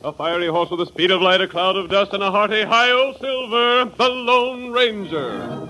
A fiery horse with the speed of light, a cloud of dust, and a hearty hi-yo silver, the Lone Ranger.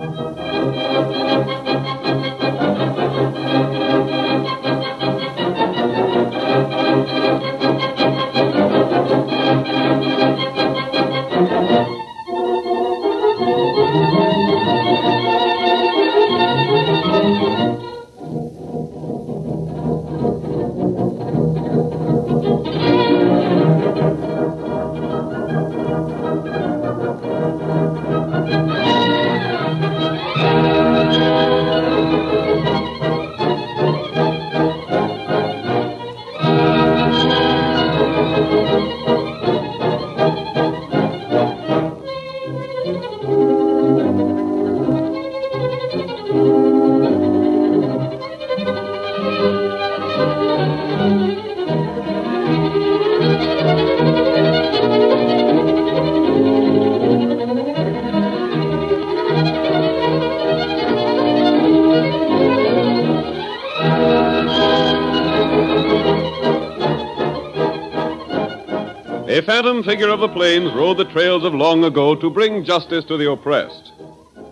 A phantom figure of the plains rode the trails of long ago to bring justice to the oppressed.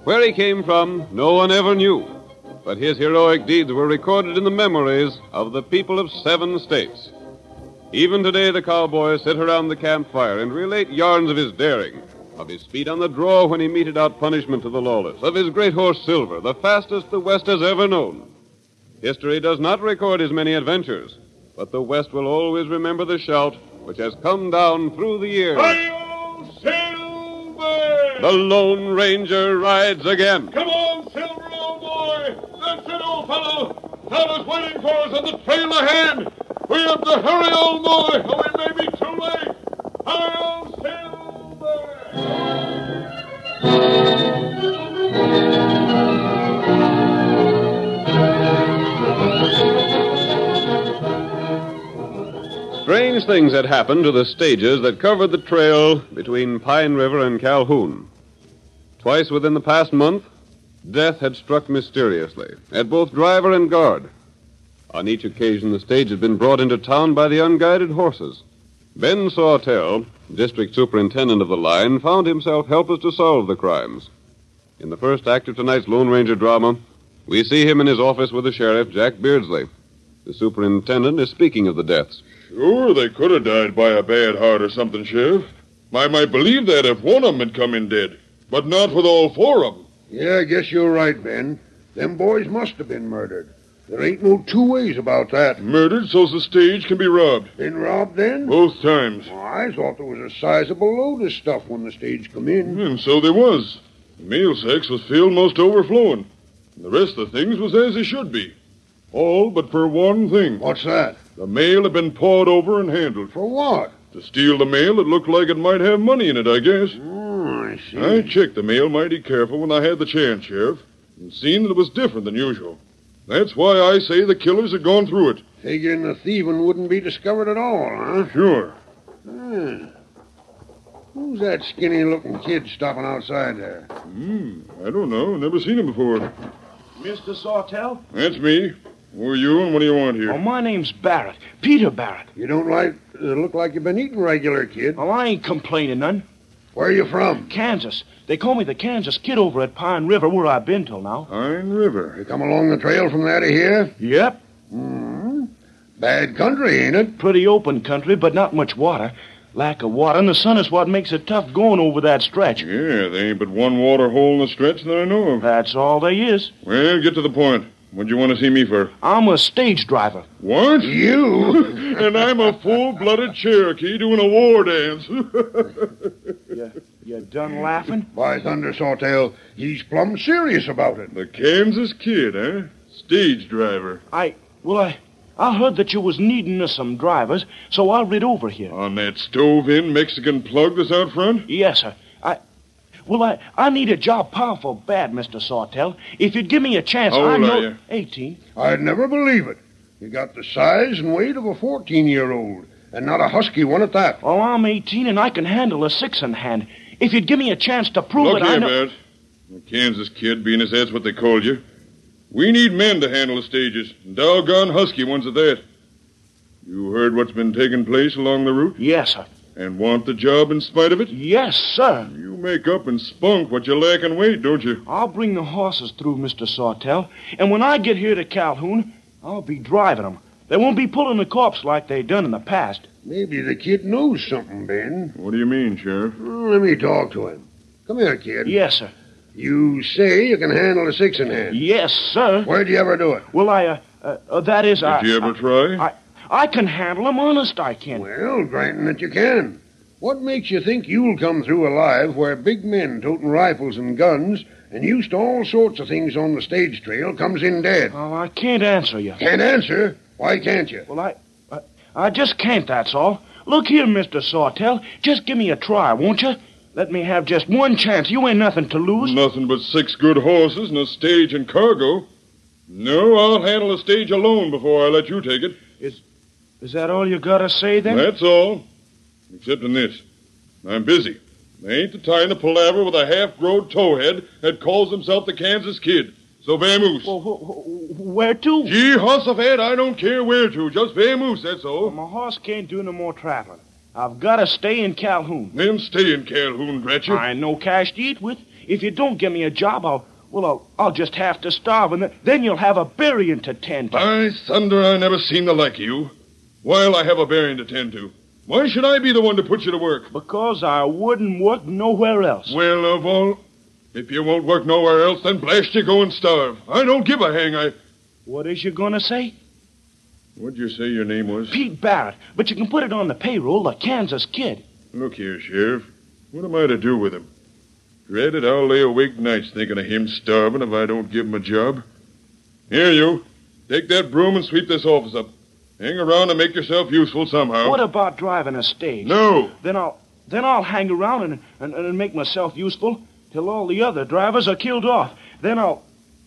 Where he came from, no one ever knew, but his heroic deeds were recorded in the memories of the people of 7 states. Even today, the cowboys sit around the campfire and relate yarns of his daring, of his speed on the draw when he meted out punishment to the lawless, of his great horse Silver, the fastest the West has ever known. History does not record his many adventures, but the West will always remember the shout which has come down through the years. Hi-yo, Silver! The Lone Ranger rides again. Come on, Silver, old boy! That's it, old fellow! Fellas waiting for us on the trail ahead! We have to hurry, old boy, or we may be too late! Hi-yo, Silver! Strange things had happened to the stages that covered the trail between Pine River and Calhoun. Twice within the past month, death had struck mysteriously at both driver and guard. On each occasion, the stage had been brought into town by the unguided horses. Ben Sawtell, district superintendent of the line, found himself helpless to solve the crimes. In the first act of tonight's Lone Ranger drama, we see him in his office with the sheriff, Jack Beardsley. The superintendent is speaking of the deaths. Sure, they could have died by a bad heart or something, Sheriff. I might believe that if one of them had come in dead, but not with all 4 of them. Yeah, I guess you're right, Ben. Them boys must have been murdered. There ain't no 2 ways about that. Murdered so's the stage can be robbed. Been robbed then? Both times. Well, I thought there was a sizable load of stuff when the stage come in. And so there was. The mail sacks was filled most overflowing. And the rest of the things was as they should be. All but for one thing. What's that? The mail had been pawed over and handled. For what? To steal the mail, it looked like it might have money in it, I guess. Oh, I see. I checked the mail mighty careful when I had the chance, Sheriff, and seen that it was different than usual. That's why I say the killers had gone through it. Figuring the thieving wouldn't be discovered at all, huh? Sure. Who's that skinny-looking kid stopping outside there? I don't know. Never seen him before. Mr. Sawtell? That's me. Who are you and what do you want here? Oh, my name's Barrett. Peter Barrett. You don't look like you've been eating regular, kid. Well, I ain't complaining none. Where are you from? Kansas. They call me the Kansas Kid over at Pine River, where I've been till now. Pine River. You come along the trail from there to here? Yep. Bad country, ain't it? Pretty open country, but not much water. Lack of water, and the sun is what makes it tough going over that stretch. Yeah, there ain't but one water hole in the stretch that I know of. That's all there is. Well, get to the point. What'd you want to see me for? I'm a stage driver. What? You? And I'm a full-blooded Cherokee doing a war dance. You done laughing? By thunder, Sawtell, he's plumb serious about it. The Kansas Kid, eh? Stage driver. I heard that you was needing of some drivers, so I rid over here. On that stove-in Mexican plug that's out front? Yes, sir. I need a job powerful bad, Mr. Sawtell. If you'd give me a chance, How old I know... are you? 18. I'd never believe it. You got the size and weight of a 14-year-old, and not a husky one at that. Well, I'm 18 and I can handle a 6-in-hand. If you'd give me a chance to prove Look it, I here, know... Bert. The Kansas Kid, being as that's what they called you. We need men to handle the stages, and doggone husky ones at that. You heard what's been taking place along the route? Yes, sir. And want the job in spite of it? Yes, sir. You make up in spunk what you lack in weight, don't you? I'll bring the horses through, Mr. Sawtell. And when I get here to Calhoun, I'll be driving them. They won't be pulling the corpse like they done in the past. Maybe the kid knows something, Ben. What do you mean, Sheriff? Let me talk to him. Come here, kid. Yes, sir. You say you can handle a 6-in-hand. Yes, sir. Where'd you ever do it? Well, that is, Did you ever try? I can handle them, honest I can. Well, granting that you can. What makes you think you'll come through alive where big men toting rifles and guns and used to all sorts of things on the stage trail comes in dead? Oh, I can't answer you. Can't answer? Why can't you? Well, I just can't, that's all. Look here, Mr. Sawtell. Just give me a try, won't you? Let me have just one chance. You ain't nothing to lose. Nothing but 6 good horses and a stage and cargo. No, I'll handle a stage alone before I let you take it. Is that all you gotta say, then? That's all. Except in this. I'm busy. I ain't the time to palaver with a half-growed towhead that calls himself the Kansas Kid. So vamoose. Well, where to? Gee, Hossafed, I don't care where to. Just vamoose, that's all. Well, my horse can't do no more traveling. I've gotta stay in Calhoun. Then stay in Calhoun, drat you. I ain't no cash to eat with. If you don't give me a job, I'll just have to starve, and then you'll have a burying to tend to. By thunder, I never seen the like of you. Why'll I have a burying to tend to? Why should I be the one to put you to work? Because I wouldn't work nowhere else. Well, of all... If you won't work nowhere else, then blast you, go and starve. I don't give a hang, What is you gonna say? What'd you say your name was? Pete Barrett. But you can put it on the payroll, the Kansas Kid. Look here, Sheriff. What am I to do with him? Dread it, I'll lay awake nights thinking of him starving if I don't give him a job. Here, you. Take that broom and sweep this office up. Hang around and make yourself useful somehow. What about driving a stage? No. Then I'll hang around and make myself useful till all the other drivers are killed off.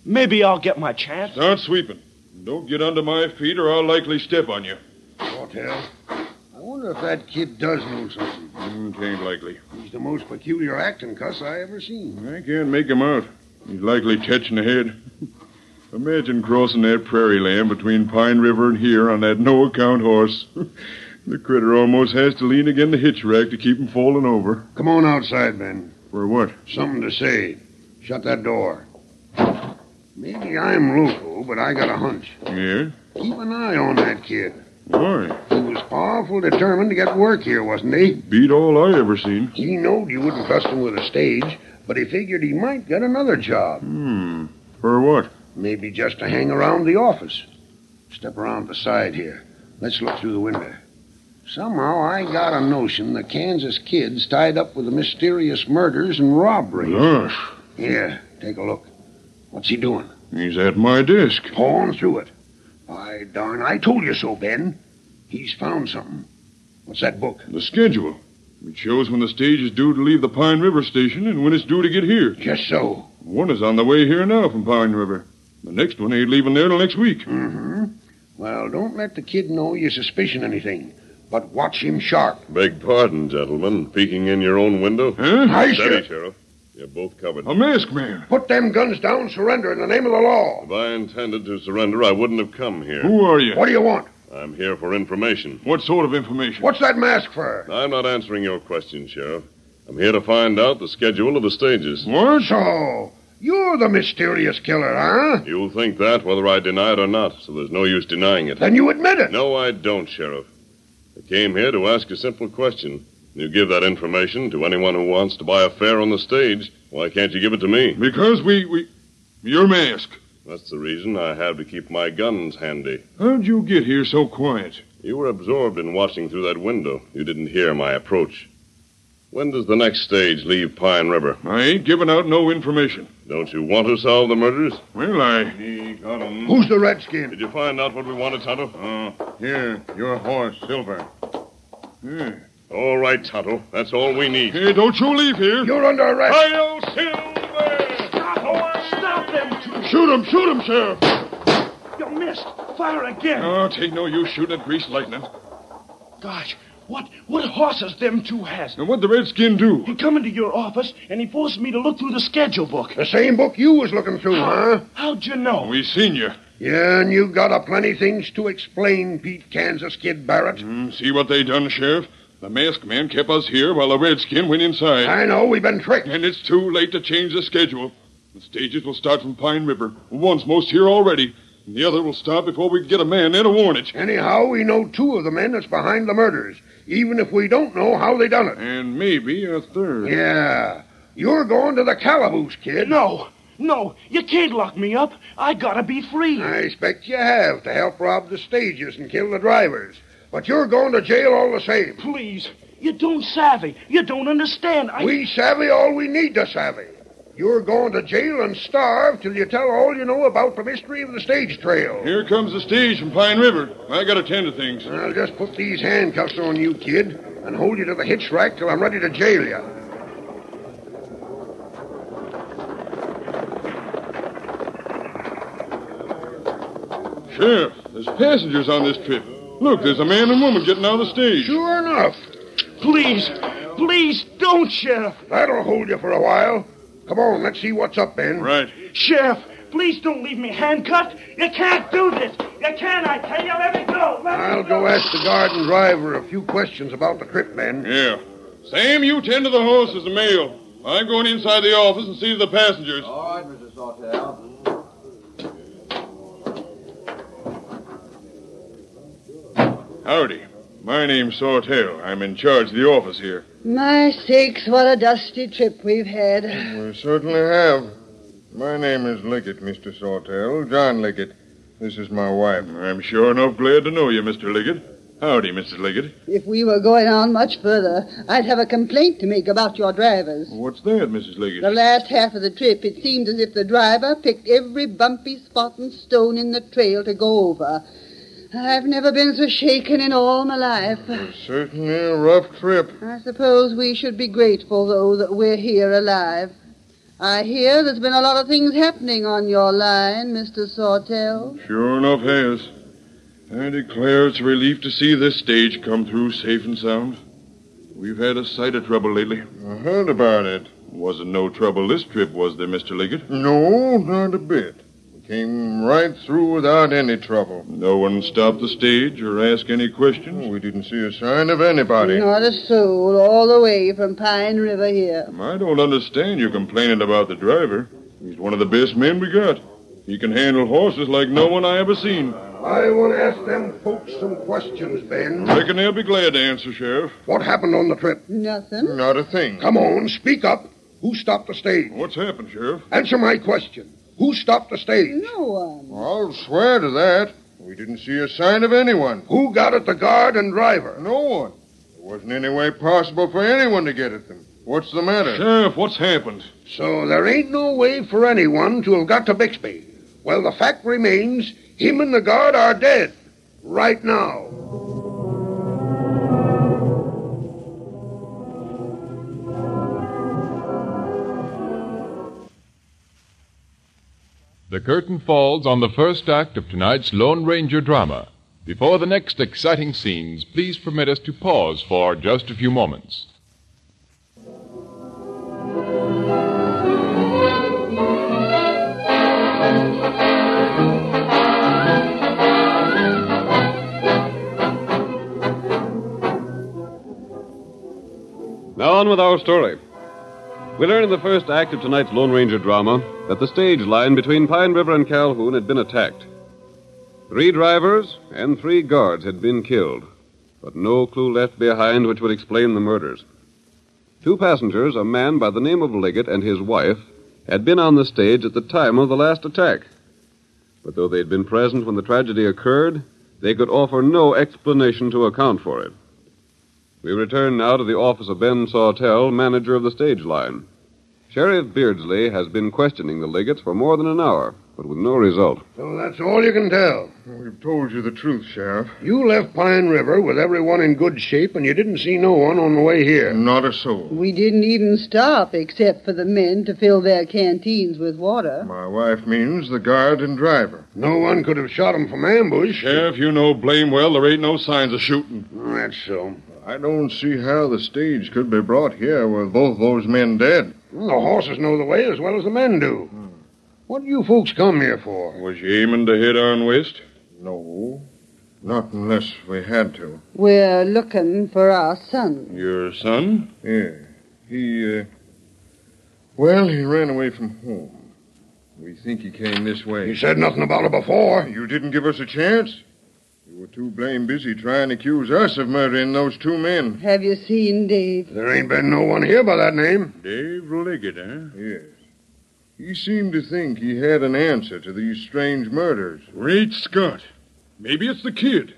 Maybe I'll get my chance. Start sweeping. Don't get under my feet or I'll likely step on you. Sawtell, I wonder if that kid does know something. Tain't likely. He's the most peculiar acting cuss I ever seen. I can't make him out. He's likely catching the head. Imagine crossing that prairie land between Pine River and here on that no-account horse. The critter almost has to lean against the hitch rack to keep him falling over. Come on outside, Ben. For what? Something to say. Shut that door. Maybe I'm local, but I got a hunch. Yeah? Keep an eye on that kid. Why? He was powerful determined to get work here, wasn't he? Beat all I ever seen. He knowed you wouldn't trust him with a stage, but he figured he might get another job. For what? Maybe just to hang around the office. Step around the side here. Let's look through the window. Somehow I got a notion the Kansas Kid's tied up with the mysterious murders and robberies. Gosh. Here, take a look. What's he doing? He's at my desk. Pawing through it. Why, darn, I told you so, Ben. He's found something. What's that book? The schedule. It shows when the stage is due to leave the Pine River station and when it's due to get here. Just so. One is on the way here now from Pine River. The next one ain't leaving there till next week. Mm-hmm. Well, don't let the kid know you suspicion anything, but watch him sharp. Beg pardon, gentlemen. Peeking in your own window? Huh? I Steady, should. Sheriff. You're both covered. A masked man. Put them guns down, surrender in the name of the law. If I intended to surrender, I wouldn't have come here. Who are you? What do you want? I'm here for information. What sort of information? What's that mask for? I'm not answering your question, Sheriff. I'm here to find out the schedule of the stages. What? So, you're the mysterious killer, huh? You'll think that whether I deny it or not, so there's no use denying it. Then you admit it. No, I don't, Sheriff. I came here to ask a simple question. You give that information to anyone who wants to buy a fare on the stage. Why can't you give it to me? Because you're masked. That's the reason I have to keep my guns handy. How'd you get here so quiet? You were absorbed in watching through that window. You didn't hear my approach. When does the next stage leave Pine River? I ain't giving out no information. Don't you want to solve the murders? Well, He got 'em. Who's the redskin? Did you find out what we wanted, Tonto? Here, your horse, Silver. Here. All right, Tonto. That's all we need. Hey, don't you leave here. You're under arrest. Hi-yo, Silver! Stop them two. Shoot him, Sheriff. You missed. Fire again. Oh, 'tain't no use shooting at greased lightning. Gosh, what horses them two has? And what'd the redskin do? He come into your office, and he forced me to look through the schedule book. The same book you was looking through, huh? How'd you know? We seen you. Yeah, and you got a plenty things to explain, Pete Kansas Kid Barrett. See what they done, Sheriff? The masked man kept us here while the redskin went inside. I know, we've been tricked. And it's too late to change the schedule. The stages will start from Pine River. One's most here already. And the other will stop before we can get a man there to warn it. Anyhow, we know 2 of the men that's behind the murders, even if we don't know how they done it. And maybe a third. Yeah. You're going to the calaboose, kid. No, you can't lock me up. I gotta be free. I expect you have to help rob the stages and kill the drivers. But you're going to jail all the same. Please, you don't savvy. You don't understand. We savvy all we need to savvy. You're going to jail and starve till you tell all you know about the mystery of the stage trail. Here comes the stage from Pine River. I gotta tend to things. I'll just put these handcuffs on you, kid, and hold you to the hitch rack till I'm ready to jail you. Sheriff, there's passengers on this trip. Look, there's a man and woman getting out of the stage. Sure enough. Please, don't, Sheriff. That'll hold you for a while. Come on, let's see what's up, Ben. Right. Sheriff, please don't leave me handcuffed. You can't do this. You can't, I tell you. Let me go. I'll go ask the guard and driver a few questions about the trip, Ben. Yeah. Sam, you tend to the horses and mail. I'm going inside the office and see to the passengers. All right, Mr. Sawtell. Howdy. My name's Sawtell. I'm in charge of the office here. My sakes, what a dusty trip we've had. We certainly have. My name is Liggett, Mr. Sawtell. John Liggett. This is my wife. I'm sure enough glad to know you, Mr. Liggett. Howdy, Mrs. Liggett. If we were going on much further, I'd have a complaint to make about your drivers. What's that, Mrs. Liggett? The last half of the trip, it seemed as if the driver picked every bumpy spot and stone in the trail to go over. I've never been so shaken in all my life. Certainly a rough trip. I suppose we should be grateful, though, that we're here alive. I hear there's been a lot of things happening on your line, Mr. Sawtell. Sure enough has. I declare it's a relief to see this stage come through safe and sound. We've had a sight of trouble lately. I heard about it. Wasn't no trouble this trip, was there, Mr. Liggett? No, not a bit. Came right through without any trouble. No one stopped the stage or asked any questions? We didn't see a sign of anybody. Not a soul all the way from Pine River here. I don't understand you complaining about the driver. He's one of the best men we got. He can handle horses like no one I ever seen. I want to ask them folks some questions, Ben. Reckon they'll be glad to answer, Sheriff. What happened on the trip? Nothing. Not a thing. Come on, speak up. Who stopped the stage? What's happened, Sheriff? Answer my question. Who stopped the stage? No one. I'll swear to that. We didn't see a sign of anyone. Who got at the guard and driver? No one. There wasn't any way possible for anyone to get at them. What's the matter? Sheriff, what's happened? So there ain't no way for anyone to have got to Bixby. Well, the fact remains, him and the guard are dead. Right now. The curtain falls on the first act of tonight's Lone Ranger drama. Before the next exciting scenes, please permit us to pause for just a few moments. Now on with our story. We learn in the first act of tonight's Lone Ranger drama that the stage line between Pine River and Calhoun had been attacked. 3 drivers and 3 guards had been killed, but no clue left behind which would explain the murders. 2 passengers, a man by the name of Liggett and his wife, had been on the stage at the time of the last attack. But though they'd been present when the tragedy occurred, they could offer no explanation to account for it. We return now to the office of Ben Sawtell, manager of the stage line. Sheriff Beardsley has been questioning the Liggetts for more than an hour, but with no result. So that's all you can tell. We've told you the truth, Sheriff. You left Pine River with everyone in good shape, and you didn't see no one on the way here. Not a soul. We didn't even stop except for the men to fill their canteens with water. My wife means the guard and driver. No one could have shot 'em from ambush. Sheriff, you know blame well there ain't no signs of shooting. That's so. I don't see how the stage could be brought here with both those men dead. The horses know the way as well as the men do. What do you folks come here for? Was you aiming to head on west? No. Not unless we had to. We're looking for our son. Your son? Yeah. He ran away from home. We think he came this way. You said nothing about it before. You didn't give us a chance. You were too blame busy trying to accuse us of murdering those two men. Have you seen Dave? There ain't been no one here by that name. Dave Liggett, huh? Yes. He seemed to think he had an answer to these strange murders. Great Scott. Maybe it's the kid.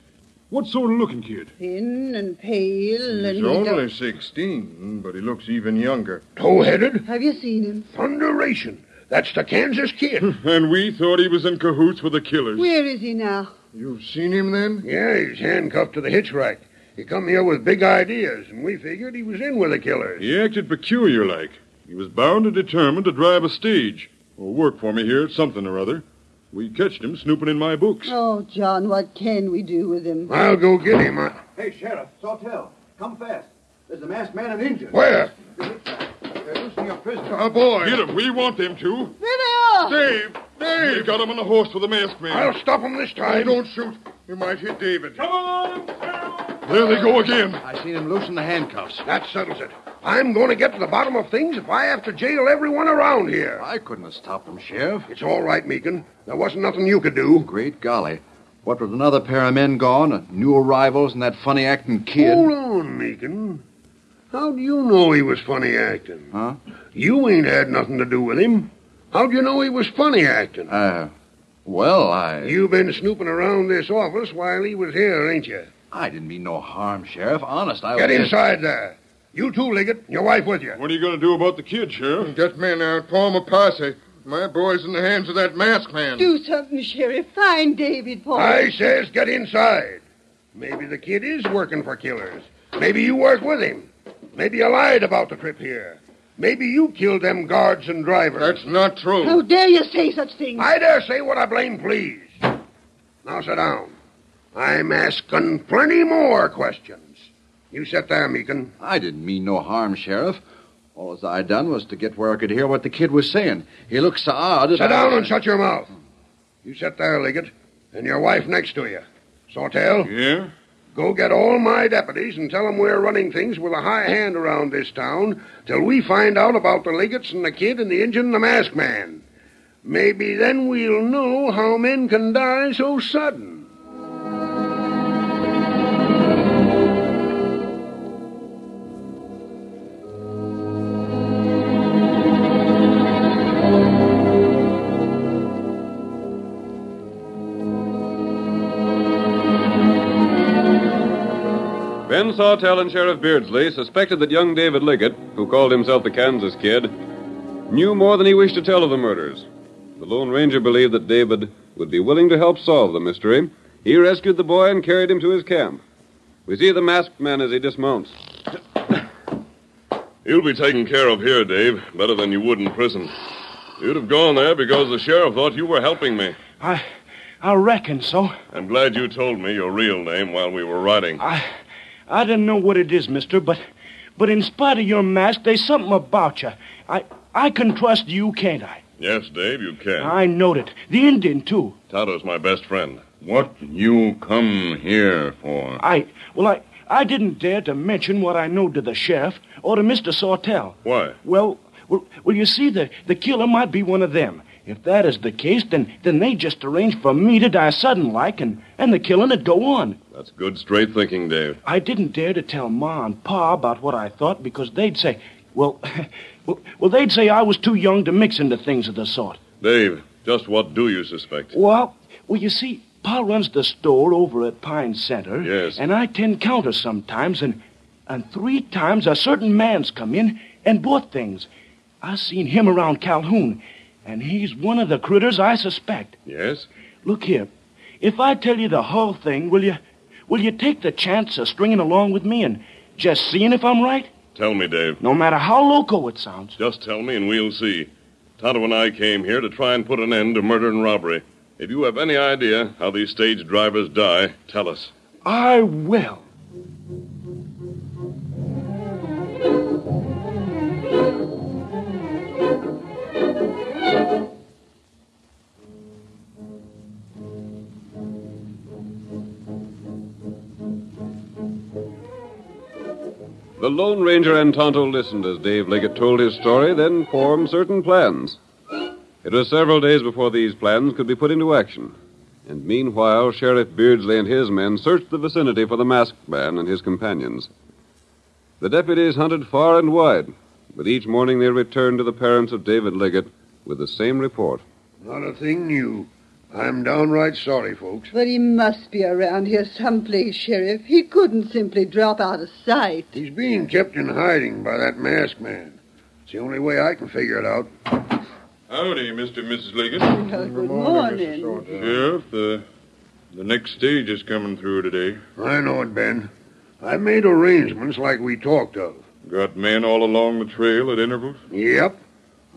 What sort of looking kid? Thin and pale and... He's only 16, but he looks even younger. Toe-headed? Have you seen him? Thunderation. That's the Kansas Kid. And we thought he was in cahoots with the killers. Where is he now? You've seen him then? Yeah, he's handcuffed to the hitch rack. He come here with big ideas, and we figured he was in with the killers. He acted peculiar like. He was bound and determined to drive a stage or work for me here at something or other. We catched him snooping in my books. Oh, John, what can we do with him? I'll go get him. Hey, Sheriff, Sawtell, come fast. There's a masked man and Indian. Where? They're loosening a prisoner. Oh, boy. Get him. We want them to. There they are! Dave! Dave! They got him on the horse with the masked man. I'll stop him this Hey, time. don't shoot. You might hit David. Come on, Phil! There they go again. I seen him loosen the handcuffs. That settles it. I'm going to get to the bottom of things if I have to jail everyone around here. I couldn't have stopped them, Sheriff. It's all right, Meekin. There wasn't nothing you could do. Great golly. What with another pair of men gone, new arrivals, and that funny-acting kid... Hold on, Meekin. How do you know he was funny acting? Huh? You ain't had nothing to do with him. How'd you know he was funny acting? You've been snooping around this office while he was here, ain't you? I didn't mean no harm, Sheriff. Honest, I Get was... inside there. You too, Liggett, and your wife with you. What are you going to do about the kid, Sheriff? Get men out. Form a posse. My boy's in the hands of that masked man. Do something, Sheriff. Find David for I us. says get inside. Maybe the kid is working for killers. Maybe you work with him. Maybe you lied about the trip here. Maybe you killed them guards and drivers. That's not true. How dare you say such things? I dare say what I blame please. Now sit down. I'm asking plenty more questions. You sit there, Meekin. I didn't mean no harm, Sheriff. All as I done was to get where I could hear what the kid was saying. He looked so odd. Sit down and shut your mouth. You sit there, Liggett, and your wife next to you. Sawtell, Yeah? go get all my deputies and tell them we're running things with a high hand around this town till we find out about the Liggetts and the kid and the Injun and the masked man. Maybe then we'll know how men can die so sudden. Ben Sawtell and Sheriff Beardsley suspected that young David Liggett, who called himself the Kansas Kid, knew more than he wished to tell of the murders. The Lone Ranger believed that David would be willing to help solve the mystery. He rescued the boy and carried him to his camp. We see the masked man as he dismounts. You'll be taken care of here, Dave, better than you would in prison. You'd have gone there because the sheriff thought you were helping me. I reckon so. I'm glad you told me your real name while we were riding. I don't know what it is, mister, but in spite of your mask, there's something about you. I can trust you, can't I? Yes, Dave, you can. I knowed it. The Indian, too. Tonto's my best friend. What you come here for? I didn't dare to mention what I know to the sheriff or to Mr. Sawtell. Why? Well, you see, the killer might be one of them. If that is the case, then they just arranged for me to die sudden-like, and the killing would go on. That's good, straight thinking, Dave. I didn't dare to tell Ma and Pa about what I thought because they'd say, well, they'd say I was too young to mix into things of the sort. Dave, just what do you suspect? Well, you see, Pa runs the store over at Pine Center. Yes. And I tend counter sometimes, and 3 times a certain man's come in and bought things. I seen him around Calhoun, and he's one of the critters I suspect. Yes? Look here, if I tell you the whole thing, will you take the chance of stringing along with me and just seeing if I'm right? Tell me, Dave. No matter how loco it sounds. Just tell me and we'll see. Tonto and I came here to try and put an end to murder and robbery. If you have any idea how these stage drivers die, tell us. I will. The Lone Ranger and Tonto listened as Dave Liggett told his story, then formed certain plans. It was several days before these plans could be put into action. And meanwhile, Sheriff Beardsley and his men searched the vicinity for the masked man and his companions. The deputies hunted far and wide, but each morning they returned to the parents of David Liggett with the same report. Not a thing new. I'm downright sorry, folks. But he must be around here someplace, Sheriff. He couldn't simply drop out of sight. He's being kept in hiding by that masked man. It's the only way I can figure it out. Howdy, Mr. and Mrs. Liggett. Good morning. Sheriff, the next stage is coming through today. I know it, Ben. I've made arrangements like we talked of. Got men all along the trail at intervals? Yep.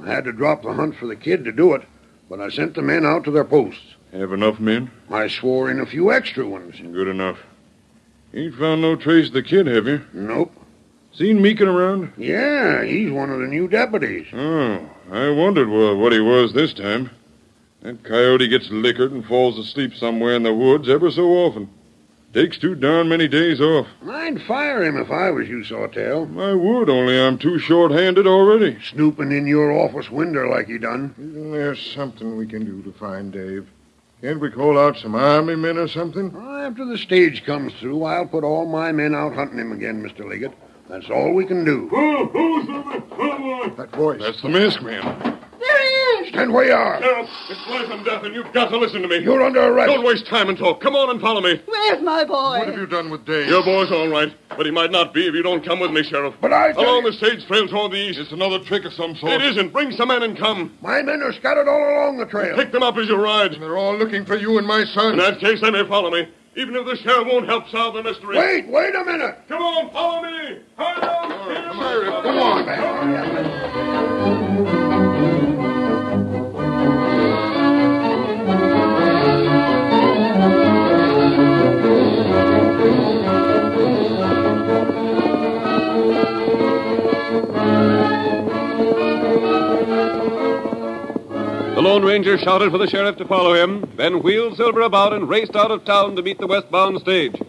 I had to drop the hunt for the kid to do it, but I sent the men out to their posts. Have enough men? I swore in a few extra ones. Good enough. Ain't found no trace of the kid, have you? Nope. Seen Meekin around? Yeah, he's one of the new deputies. Oh, I wondered what he was this time. That coyote gets liquored and falls asleep somewhere in the woods ever so often. Takes too darn many days off. I'd fire him if I was you, Sawtell. I would, only I'm too short-handed already. Snooping in your office window like he done. Isn't there something we can do to find Dave? Can't we call out some army men or something? After the stage comes through, I'll put all my men out hunting him again, Mr. Liggett. That's all we can do. That voice. That's the masked man. There he is! Stand where you are. Sheriff, it's life and death, and you've got to listen to me. You're under arrest. Don't waste time and talk. Come on and follow me. Where's my boy? What have you done with Dave? Your boy's all right, but he might not be if you don't come with me, Sheriff. But I... Along the stage trail toward the east. It's another trick of some sort. It isn't. Bring some men and come. My men are scattered all along the trail. Pick them up as you ride. They're all looking for you and my son. In that case, they may follow me, even if the sheriff won't help solve the mystery. Wait a minute. Come on, follow me. Hurry up, Come on, man. The Lone Ranger shouted for the sheriff to follow him, then wheeled Silver about and raced out of town to meet the westbound stage.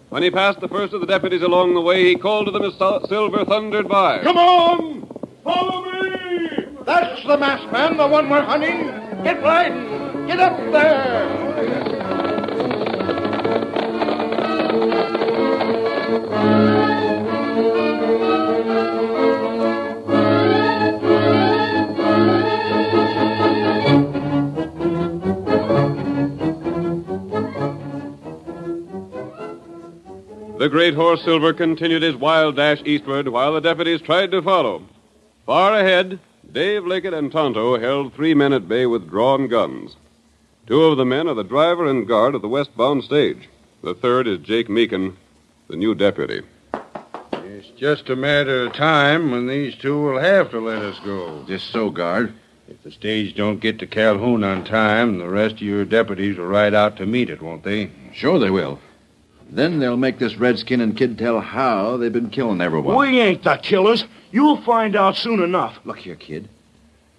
When he passed the first of the deputies along the way, he called to them as Silver thundered by. Come on! Follow me! That's the masked man, the one we're hunting. Get riding. Get up there. The great horse Silver continued his wild dash eastward while the deputies tried to follow. Far ahead, Dave Liggett and Tonto held 3 men at bay with drawn guns. 2 of the men are the driver and guard of the westbound stage. The third is Jake Meekin, the new deputy. It's just a matter of time when these 2 will have to let us go. Just so, guard. If the stage don't get to Calhoun on time, the rest of your deputies will ride out to meet it, won't they? Sure they will. Then they'll make this redskin and kid tell how they've been killing everyone. We ain't the killers. You'll find out soon enough. Look here, kid.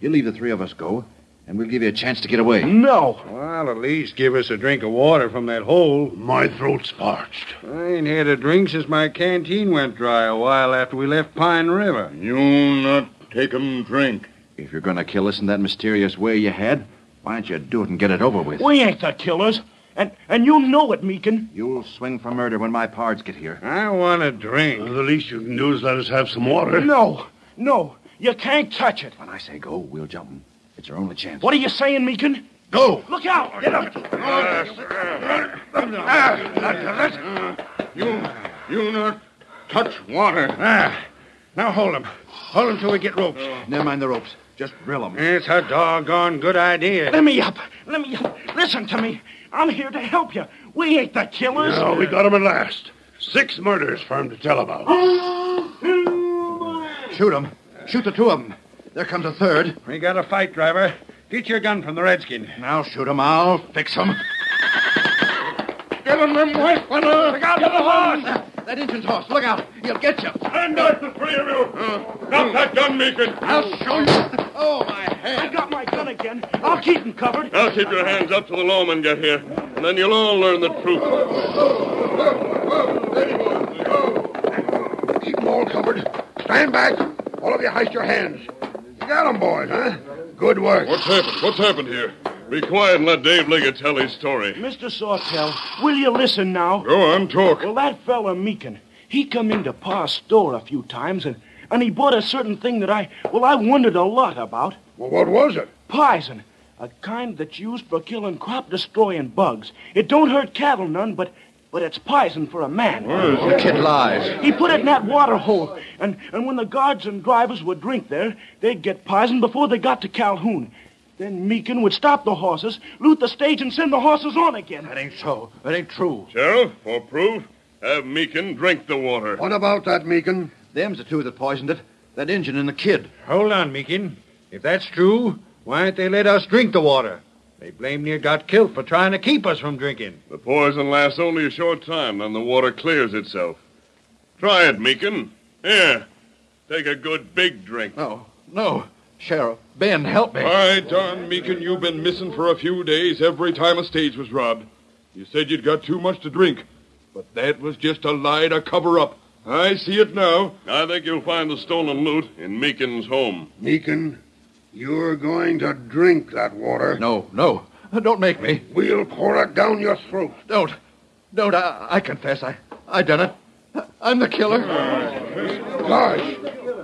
You leave the 3 of us go, and we'll give you a chance to get away. No. Well, at least give us a drink of water from that hole. My throat's parched. I ain't had a drink since my canteen went dry a while after we left Pine River. You not take 'em drink. If you're going to kill us in that mysterious way you had, why don't you do it and get it over with? We ain't the killers. And you know it, Meekin. You'll swing for murder when my pards get here. I want a drink. The least you can do is let us have some water. No. You can't touch it. When I say go, we'll jump 'em. It's our only chance. What are you saying, Meekin? Go. Look out. Get up. You not touch water. Now hold him. Hold him till we get ropes. Never mind the ropes. Just drill 'em. It's a doggone good idea. Let me up. Listen to me. I'm here to help you. We ain't the killers. No, we got him at last. 6 murders for him to tell about. Shoot 'em. Shoot the 2 of 'em. There comes a third. We got a fight, driver. Get your gun from the redskin. Now shoot 'em. I'll fix 'em. Get him, them white fellows. Look out, get the horse. That Injun's horse. Look out. He'll get you. Stand up, the 3 of you. Drop that gun, Meekin. I'll show you. Oh, my head. I got my gun again. I'll keep him covered. Now keep your hands up till the lawmen get here, and then you'll all learn the truth. Keep them all covered. Stand back. All of you hoist your hands. You got 'em, boys, huh? Good work. What's happened? What's happened here? Be quiet and let Dave Liggett tell his story. Mr. Sawtell, will you listen now? Go on, talk. Well, that fella Meekin, he come into Pa's store a few times, and he bought a certain thing that I wondered a lot about. Well, what was it? Poison. A kind that's used for killing crop-destroying bugs. It don't hurt cattle none, but it's poison for a man. The kid lies. He put it in that water hole, and when the guards and drivers would drink there, they'd get poison before they got to Calhoun. Then Meekin would stop the horses, loot the stage, and send the horses on again. That ain't so. That ain't true. Sheriff, for proof, have Meekin drink the water. What about that, Meekin? Them's the two that poisoned it. That Injun and the kid. Hold on, Meekin. If that's true, why ain't they let us drink the water? They blame near got killed for trying to keep us from drinking. The poison lasts only a short time, then the water clears itself. Try it, Meekin. Here, take a good big drink. No. Sheriff, Ben, help me. Why, darn Meekin, you've been missing for a few days every time a stage was robbed. You said you'd got too much to drink, but that was just a lie to cover up. I see it now. I think you'll find the stolen loot in Meekin's home. Meekin, you're going to drink that water. No. Don't make me. We'll pour it down your throat. Don't. I confess. I done it. I'm the killer. Gosh,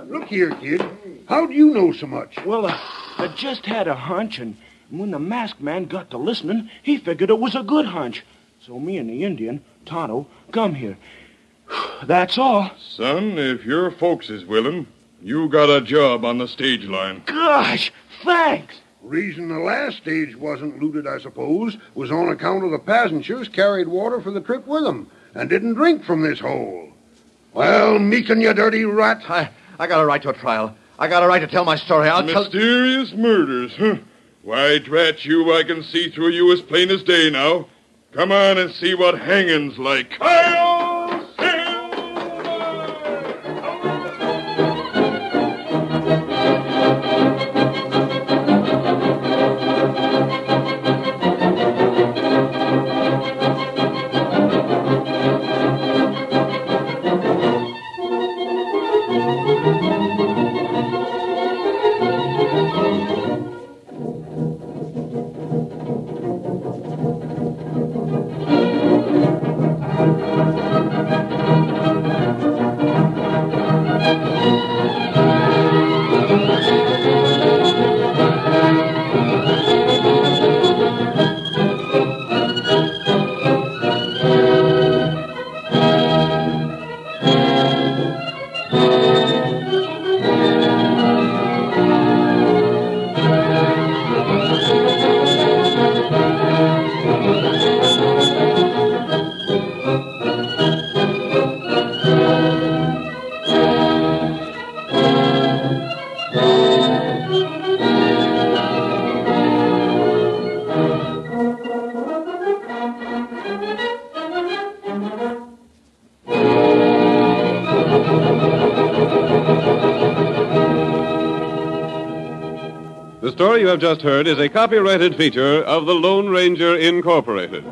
look here, kid. How do you know so much? Well, I just had a hunch, and when the masked man got to listening, he figured it was a good hunch. So me and the Indian, Tonto, come here. That's all. Son, if your folks is willing, you got a job on the stage line. Gosh, thanks. Reason the last stage wasn't looted, I suppose, was on account of the passengers carried water for the trip with them and didn't drink from this hole. Well, Meekin, you dirty rat. I got a right to a trial. I got a right to tell my story. I'll tell... Mysterious murders, huh? Why, drat you, I can see through you as plain as day now. Come on and see what hanging's like. The story you have just heard is a copyrighted feature of the Lone Ranger Incorporated.